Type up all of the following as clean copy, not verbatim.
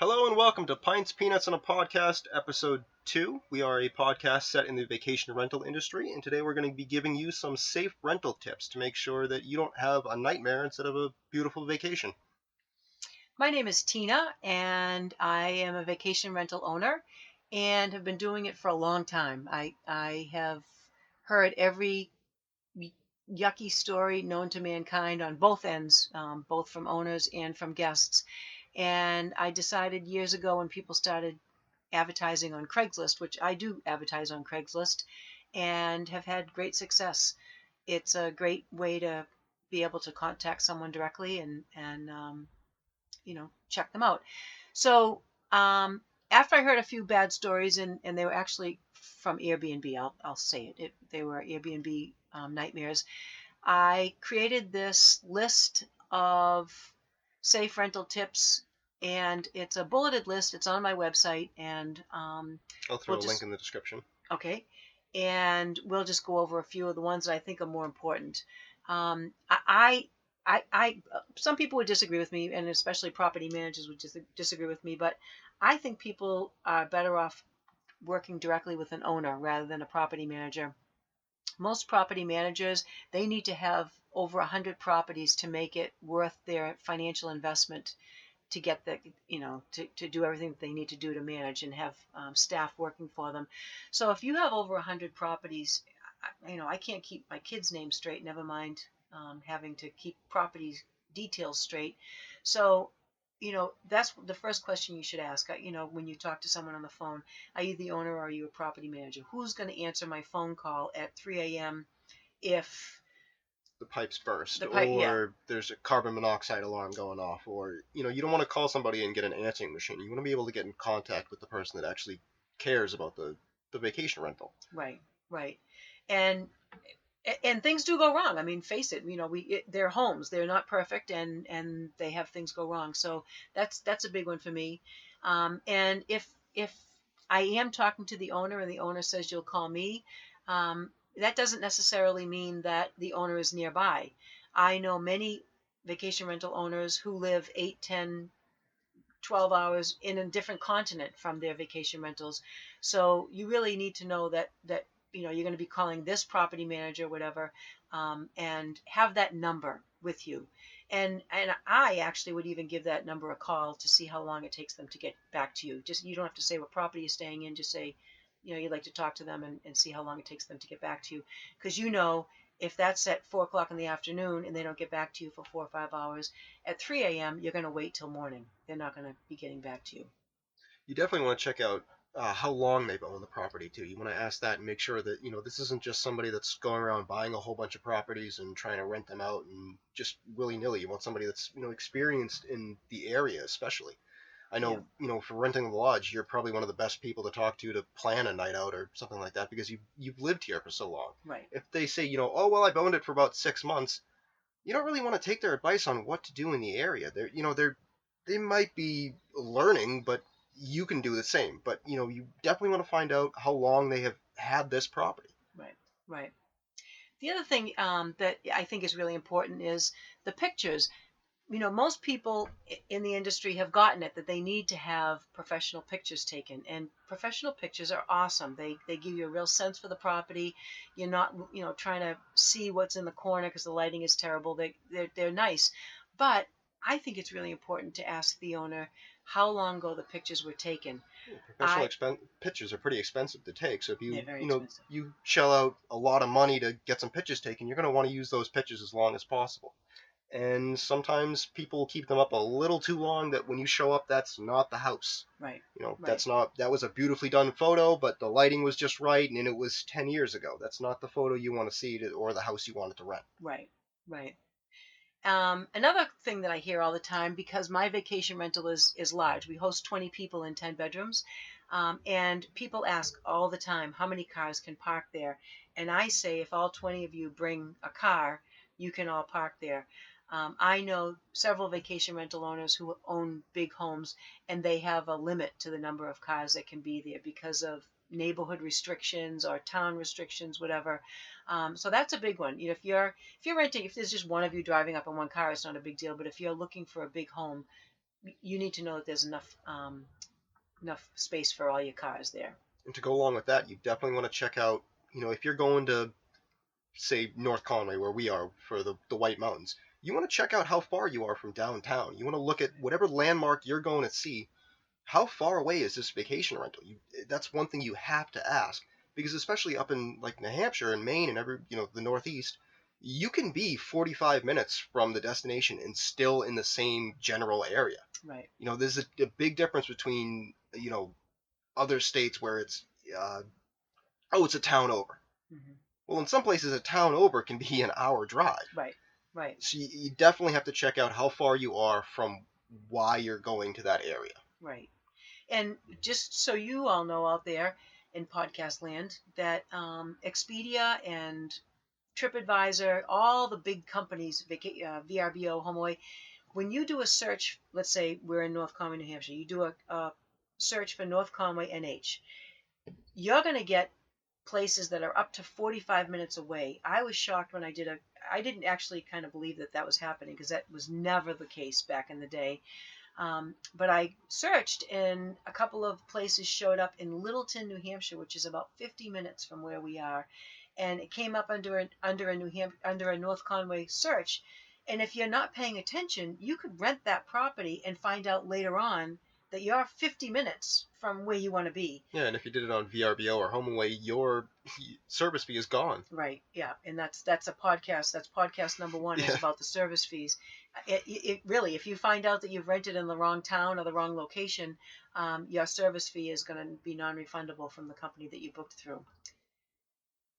Hello and welcome to Pints, Peanuts, and a Podcast, Episode 2. We are a podcast set in the vacation rental industry, and today we're going to be giving you some safe rental tips to make sure that you don't have a nightmare instead of a beautiful vacation. My name is Tina, and I am a vacation rental owner and have been doing it for a long time. I have heard every yucky story known to mankind on both ends, both from owners and from guests. And I decided years ago when people started advertising on Craigslist, which I do advertise on Craigslist, and have had great success. It's a great way to be able to contact someone directly and check them out. So after I heard a few bad stories, and they were actually from Airbnb, I'll say it, they were Airbnb nightmares. I created this list of safe rental tips, and it's a bulleted list. It's on my website, and I'll throw a link in the description. Okay, and we'll just go over a few of the ones that I think are more important. I some people would disagree with me, and especially property managers would disagree with me, but I think people are better off working directly with an owner rather than a property manager. Most property managers, they need to have over 100 properties to make it worth their financial investment to get to do everything that they need to do to manage and have staff working for them. So if you have over 100 properties, I can't keep my kids' names straight, never mind having to keep property details straight. So, that's the first question you should ask. When you talk to someone on the phone, are you the owner or are you a property manager? Who's going to answer my phone call at 3 a.m. if The pipes burst, yeah. or there's a carbon monoxide alarm going off, or you don't want to call somebody and get an answering machine. You want to be able to get in contact with the person that actually cares about the vacation rental. Right. And things do go wrong. I mean, face it. They're homes. They're not perfect, and they have things go wrong. So that's a big one for me. And if I am talking to the owner and the owner says you'll call me, that doesn't necessarily mean that the owner is nearby. I know many vacation rental owners who live 8, 10, 12 hours in a different continent from their vacation rentals. So you really need to know that you're going to be calling this property manager, whatever, and have that number with you. And I actually would even give that number a call to see how long it takes them to get back to you. Just you don't have to say what property you're staying in. Just say, you'd like to talk to them and see how long it takes them to get back to you. Because if that's at 4 o'clock in the afternoon and they don't get back to you for 4 or 5 hours, at 3 a.m., you're going to wait till morning. They're not going to be getting back to you. You definitely want to check out how long they've owned the property too. You want to ask that and make sure that this isn't just somebody that's going around buying a whole bunch of properties and trying to rent them out and just willy-nilly. You want somebody that's experienced in the area, especially. I know, for renting the lodge, you're probably one of the best people to talk to plan a night out or something like that because you've lived here for so long. Right. If they say, oh well, I've owned it for about 6 months, you don't really want to take their advice on what to do in the area. They might be learning, but you can do the same. But you definitely want to find out how long they have had this property. Right. The other thing that I think is really important is the pictures. Most people in the industry have gotten it that they need to have professional pictures taken, and professional pictures are awesome. They give you a real sense for the property. You're not trying to see what's in the corner because the lighting is terrible. They're nice, but I think it's really important to ask the owner how long ago the pictures were taken. Professional pictures are pretty expensive to take, so if expensive. You shell out a lot of money to get some pictures taken, you're going to want to use those pictures as long as possible. And sometimes people keep them up a little too long that when you show up, that's not the house. Right. That was a beautifully done photo, but the lighting was just right and it was 10 years ago. That's not the photo you want to see or the house you wanted to rent. Right. Another thing that I hear all the time, because my vacation rental is large, we host 20 people in 10 bedrooms, and people ask all the time, how many cars can park there? And I say, if all 20 of you bring a car, you can all park there. I know several vacation rental owners who own big homes, and they have a limit to the number of cars that can be there because of neighborhood restrictions or town restrictions, whatever. So that's a big one. If you're renting, if there's just one of you driving up in one car, it's not a big deal. But if you're looking for a big home, you need to know that there's enough space for all your cars there. And to go along with that, you definitely want to check out, if you're going to, say, North Conway, where we are for the White Mountains, you want to check out how far you are from downtown. You want to look at whatever landmark you're going to see. How far away is this vacation rental? That's one thing you have to ask, because especially up in like New Hampshire and Maine and the Northeast, you can be 45 minutes from the destination and still in the same general area. Right. There's a big difference between other states where uh, it's a town over. Mm-hmm. Well, in some places, a town over can be an hour drive. Right. Right. So you definitely have to check out how far you are from why you're going to that area. Right. And just so you all know out there in podcast land, that Expedia and TripAdvisor, all the big companies, VRBO, HomeAway, when you do a search, let's say we're in North Conway, New Hampshire, you do a search for North Conway NH, you're going to get places that are up to 45 minutes away. I was shocked when I didn't actually kind of believe that was happening, because that was never the case back in the day. But I searched, and a couple of places showed up in Littleton, New Hampshire, which is about 50 minutes from where we are, and it came up under a North Conway search. And if you're not paying attention, you could rent that property and find out later on that you're 50 minutes from where you want to be. Yeah, and if you did it on VRBO or HomeAway, your service fee is gone. Right. Yeah, and that's a podcast. That's podcast number 1 is about the service fees. It really, if you find out that you've rented in the wrong town or the wrong location, your service fee is going to be non-refundable from the company that you booked through.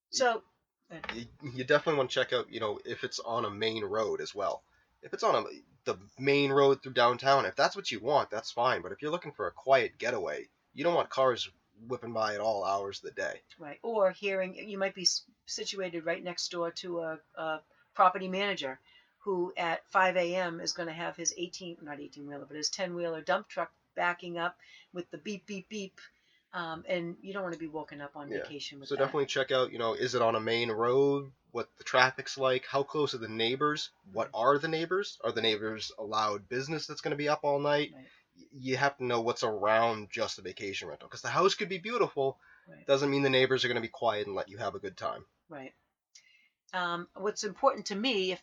So you definitely want to check out, if it's on a main road as well. If it's on the main road through downtown, if that's what you want, that's fine. But if you're looking for a quiet getaway, you don't want cars whipping by at all hours of the day. Right. Or you might be situated right next door to a property manager who at 5 a.m. is going to have his 18-wheeler, but his 10-wheeler dump truck backing up with the beep, beep, beep. And you don't want to be woken up on vacation with so that. Definitely check out, is it on a main road? What the traffic's like? How close are the neighbors? What are the neighbors? Are the neighbors allowed business that's going to be up all night? Right. You have to know what's around just a vacation rental, because the house could be beautiful. Right. Doesn't mean the neighbors are going to be quiet and let you have a good time. Right. What's important to me,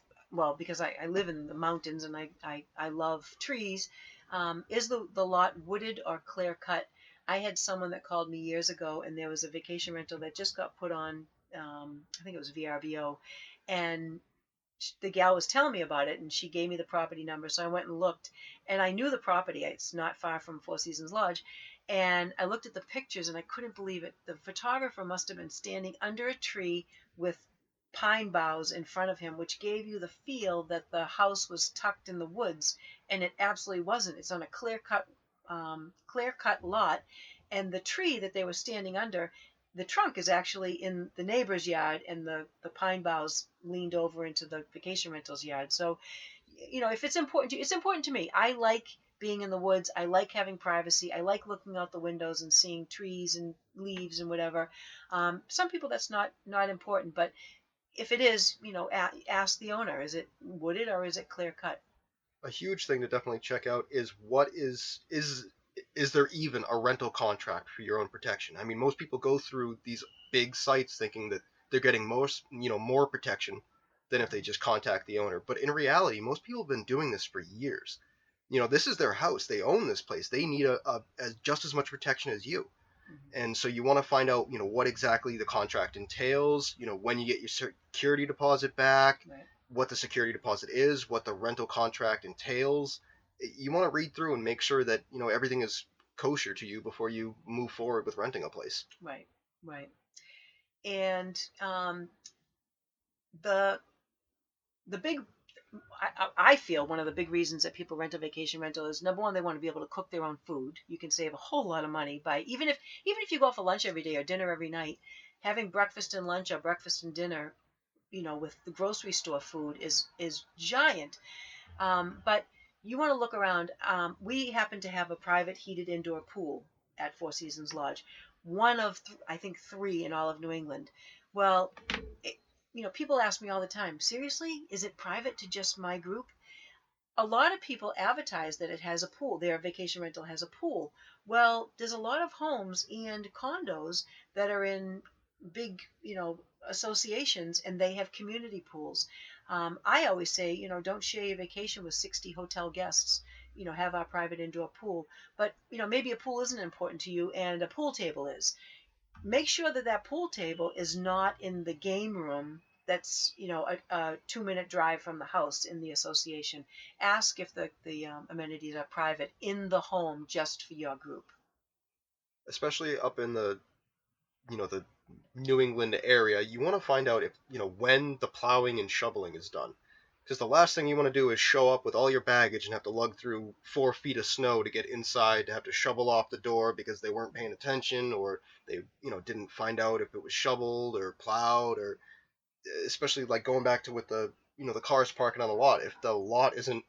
because I live in the mountains and I love trees, is the lot wooded or clear cut? I had someone that called me years ago, and there was a vacation rental that just got put on, I think it was VRBO, and the gal was telling me about it, and she gave me the property number, so I went and looked, and I knew the property. It's not far from Four Seasons Lodge, and I looked at the pictures, and I couldn't believe it. The photographer must have been standing under a tree with pine boughs in front of him, which gave you the feel that the house was tucked in the woods, and it absolutely wasn't. It's on a clear-cut lot, and the tree that they were standing under, the trunk is actually in the neighbor's yard, and the pine boughs leaned over into the vacation rental's yard. So, if it's important to you, it's important to me. I like being in the woods. I like having privacy. I like looking out the windows and seeing trees and leaves and whatever. Some people that's not important, but if it is, ask the owner, is it wooded or is it clear cut? A huge thing to definitely check out is is there even a rental contract for your own protection? I mean, most people go through these big sites thinking that they're getting more protection than if they just contact the owner. But in reality, most people have been doing this for years. This is their house. They own this place. They need just as much protection as you. Mm-hmm. And so you want to find out, what exactly the contract entails, when you get your security deposit back, Right. what the security deposit is, what the rental contract entails. You want to read through and make sure that, everything is kosher to you before you move forward with renting a place. Right. And the big, I feel one of the big reasons that people rent a vacation rental is, number one, they want to be able to cook their own food. You can save a whole lot of money by, even if you go out for lunch every day or dinner every night, having breakfast and lunch or breakfast and dinner, with the grocery store food is giant. But you want to look around. We happen to have a private heated indoor pool at Four Seasons Lodge, one of I think 3 in all of New England. Well, people ask me all the time, seriously, is it private to just my group? a lot of people advertise that it has a pool. Their vacation rental has a pool. Well, there's a lot of homes and condos that are in big, associations, and they have community pools. I always say, don't share your vacation with 60 hotel guests. Have our private indoor pool. But, maybe a pool isn't important to you and a pool table is. Make sure that that pool table is not in the game room that's a 2-minute drive from the house in the association. Ask if the amenities are private in the home just for your group. Especially up in the New England area, you want to find out if when the plowing and shoveling is done. Because the last thing you want to do is show up with all your baggage and have to lug through 4 feet of snow to get inside, to have to shovel off the door because they weren't paying attention, or they didn't find out if it was shoveled or plowed, or especially like going back to with the cars parking on the lot. If the lot isn't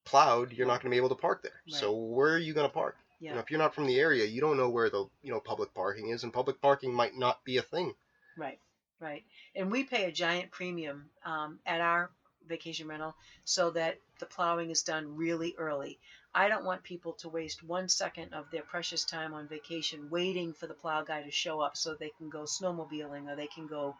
plowed, you're not going to be able to park there. Right. So where are you going to park? Yeah. If you're not from the area, you don't know where the public parking is, and public parking might not be a thing. Right. Right. And we pay a giant premium at our vacation rental so that the plowing is done really early. I don't want people to waste 1 second of their precious time on vacation waiting for the plow guy to show up so they can go snowmobiling or they can go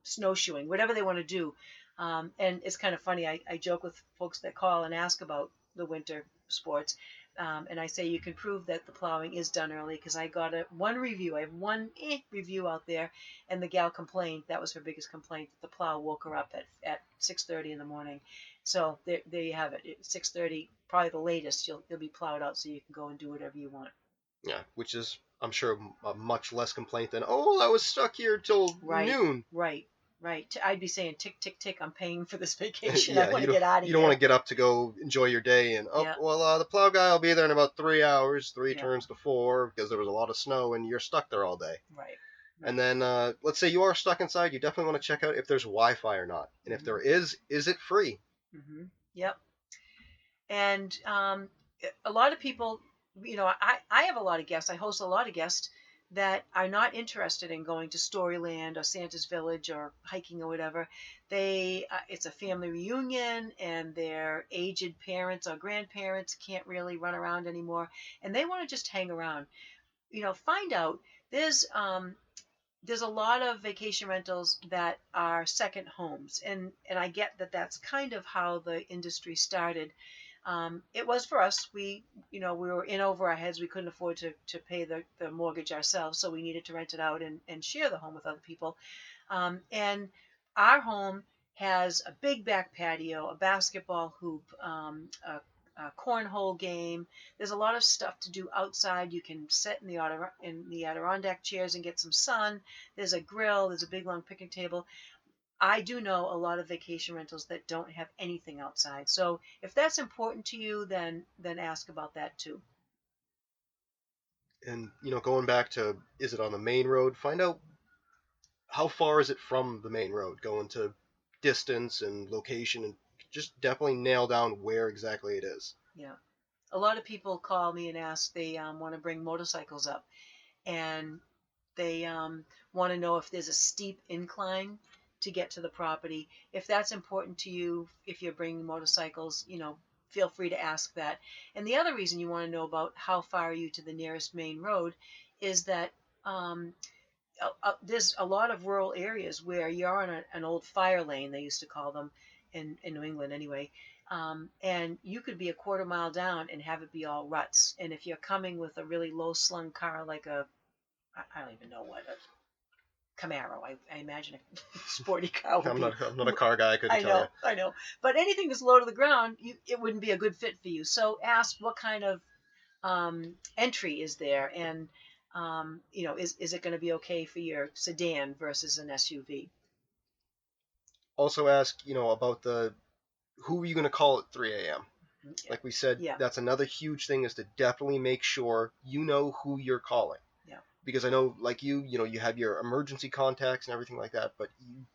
snowshoeing, whatever they want to do. And it's kind of funny. I joke with folks that call and ask about the winter sports. And I say you can prove that the plowing is done early because I got one review. I have one review out there, and the gal complained. That was her biggest complaint, that the plow woke her up at 6:30 in the morning. So there you have it. At 6:30, probably the latest, you'll be plowed out so you can go and do whatever you want. Yeah, which is, I'm sure, a much less complaint than, oh, I was stuck here till Right, noon. right. I'd be saying, tick, tick, tick, I'm paying for this vacation. Yeah, I want to get out of you here. don't want to get up to go enjoy your day and, Yeah. well, the plow guy will be there in about 3 hours, three Yeah. turns to 4, because there was a lot of snow and you're stuck there all day. Right. And then, let's say you are stuck inside, you definitely want to check out if there's Wi-Fi or not. And if there is it free? Mm-hmm. Yep. And a lot of people, I have a lot of guests. I host a lot of guests that are not interested in going to Storyland or Santa's Village or hiking or whatever. It's a family reunion, and their aged parents or grandparents can't really run around anymore, and they want to just hang around. Find out. There's a lot of vacation rentals that are second homes, and I get that that's kind of how the industry started. It was for us. We were in over our heads. We couldn't afford to pay the mortgage ourselves, so we needed to rent it out and share the home with other people. And our home has a big back patio, a basketball hoop, a cornhole game. There's a lot of stuff to do outside. You can sit in the Adirondack chairs and get some sun. There's a grill. There's a big long picnic table. I do know a lot of vacation rentals that don't have anything outside. So if that's important to you, then ask about that too. And, going back to, is it on the main road? Find out how far is it from the main road, going to distance and location, and just definitely nail down where exactly it is. Yeah. A lot of people call me and ask, they want to bring motorcycles up, and they want to know if there's a steep incline to get to the property. If that's important to you, if you're bringing motorcycles, feel free to ask that. And the other reason you want to know about how far are you to the nearest main road is that there's a lot of rural areas where you're on an old fire lane, they used to call them in New England anyway. And you could be a quarter mile down and have it be all ruts. And if you're coming with a really low slung car, like I don't even know what, a Camaro, I imagine a sporty car would I'm be. not a car guy. I couldn't tell you. I know. But anything that's low to the ground, it wouldn't be a good fit for you. So ask what kind of entry is there, and is it going to be okay for your sedan versus an SUV? Also ask, about who are you going to call at 3 a.m. Yeah. Like we said, Yeah. That's another huge thing, is to definitely make sure you know who you're calling. Yeah. Because I know, like you have your emergency contacts and everything like that, but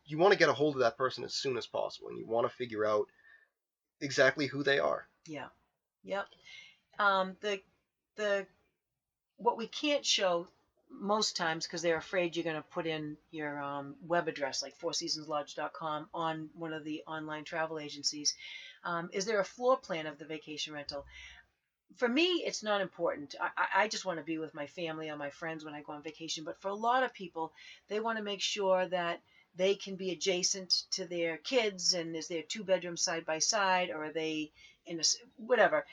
you want to get a hold of that person as soon as possible, and you want to figure out exactly who they are. Yeah. Yep. The what we can't show most times, because they're afraid you're going to put in your web address, like fourseasonslodge.com, on one of the online travel agencies. Is there a floor plan of the vacation rental? For me, it's not important. I just want to be with my family or my friends when I go on vacation. But for a lot of people, they want to make sure that they can be adjacent to their kids, and is there two bedrooms side by side, or are they in a whatever.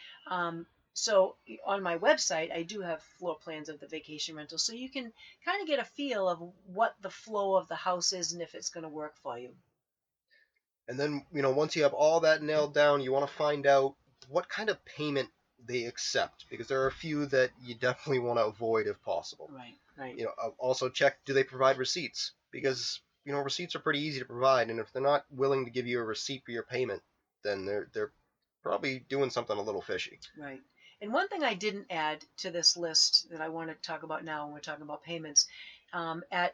So on my website, I do have floor plans of the vacation rental, so you can kind of get a feel of what the flow of the house is and if it's going to work for you. And then, once you have all that nailed down, you want to find out what kind of payment they accept, because there are a few that you definitely want to avoid if possible. Right, right. Also check, do they provide receipts? Because, receipts are pretty easy to provide, and if they're not willing to give you a receipt for your payment, then they're probably doing something a little fishy. Right. And one thing I didn't add to this list that I want to talk about now when we're talking about payments, at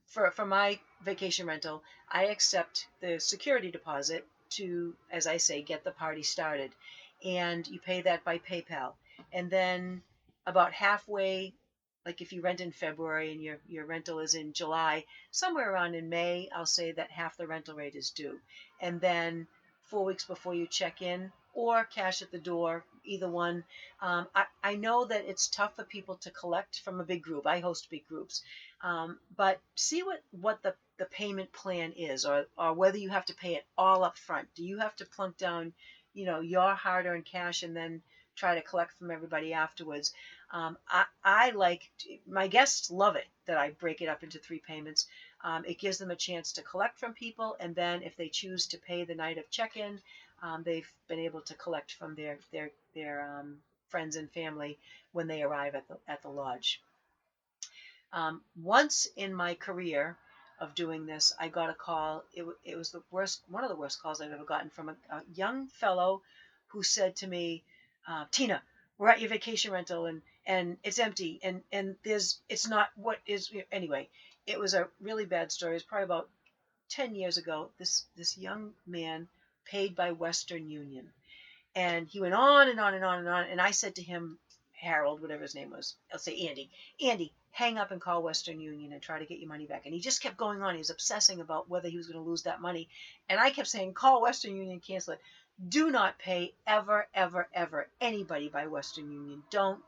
for my vacation rental, I accept the security deposit to, as I say, get the party started, and you pay that by PayPal. And then about halfway, like if you rent in February and your rental is in July, somewhere around in May, I'll say that half the rental rate is due. And then 4 weeks before you check in, or cash at the door, either one. I know that it's tough for people to collect from a big group. I host big groups. But see what the payment plan is, or whether you have to pay it all up front. Do you have to plunk down, your hard-earned cash and then try to collect from everybody afterwards? I like, my guests love it that I break it up into three payments. It gives them a chance to collect from people, and then if they choose to pay the night of check-in, they've been able to collect from their friends and family when they arrive at the lodge. Once in my career of doing this, I got a call. It was the worst, one of the worst calls I've ever gotten, from a young fellow who said to me, "Tina, we're at your vacation rental, and it's empty, and it's not what is." Anyway, it was a really bad story. It was probably about 10 years ago. This young man paid by Western Union, and he went on and on and on and on. And I said to him, Harold, whatever his name was, I'll say Andy, hang up and call Western Union and try to get your money back. And he just kept going on. He was obsessing about whether he was going to lose that money. And I kept saying, call Western Union, cancel it. Do not pay ever, ever, ever anybody by Western Union. Don't.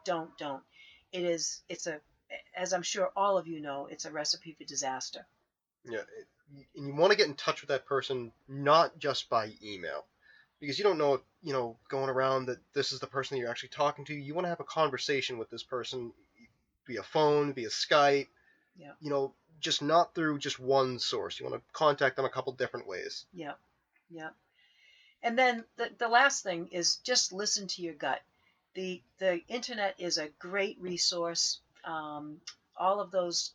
It's as I'm sure all of you know, it's a recipe for disaster. Yeah, and you want to get in touch with that person not just by email, because you don't know if, going around that this is the person that you're actually talking to. You want to have a conversation with this person via phone, via Skype, Yeah. Just not through just one source. You want to contact them a couple different ways. Yeah. Yeah. And then the last thing is just listen to your gut. The internet is a great resource. All of those,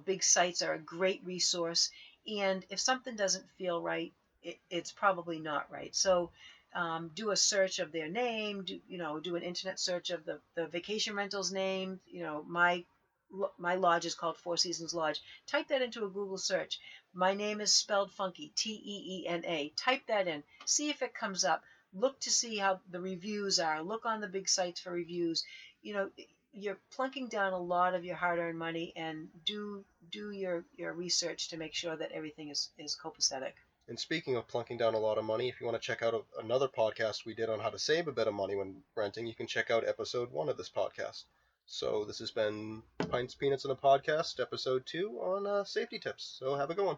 big sites are a great resource. And if something doesn't feel right, it's probably not right. So do a search of their name. Do an internet search of the vacation rentals name. My lodge is called Four Seasons Lodge. Type that into a Google search. My name is spelled funky, Teena. Type that in. See if it comes up. Look to see how the reviews are. Look on the big sites for reviews. You know, you're plunking down a lot of your hard-earned money, and do your research to make sure that everything is copacetic. And speaking of plunking down a lot of money, if you want to check out another podcast we did on how to save a bit of money when renting, you can check out episode 1 of this podcast. So this has been Pints, Peanuts, and a Podcast, episode 2 on safety tips. So have a good one.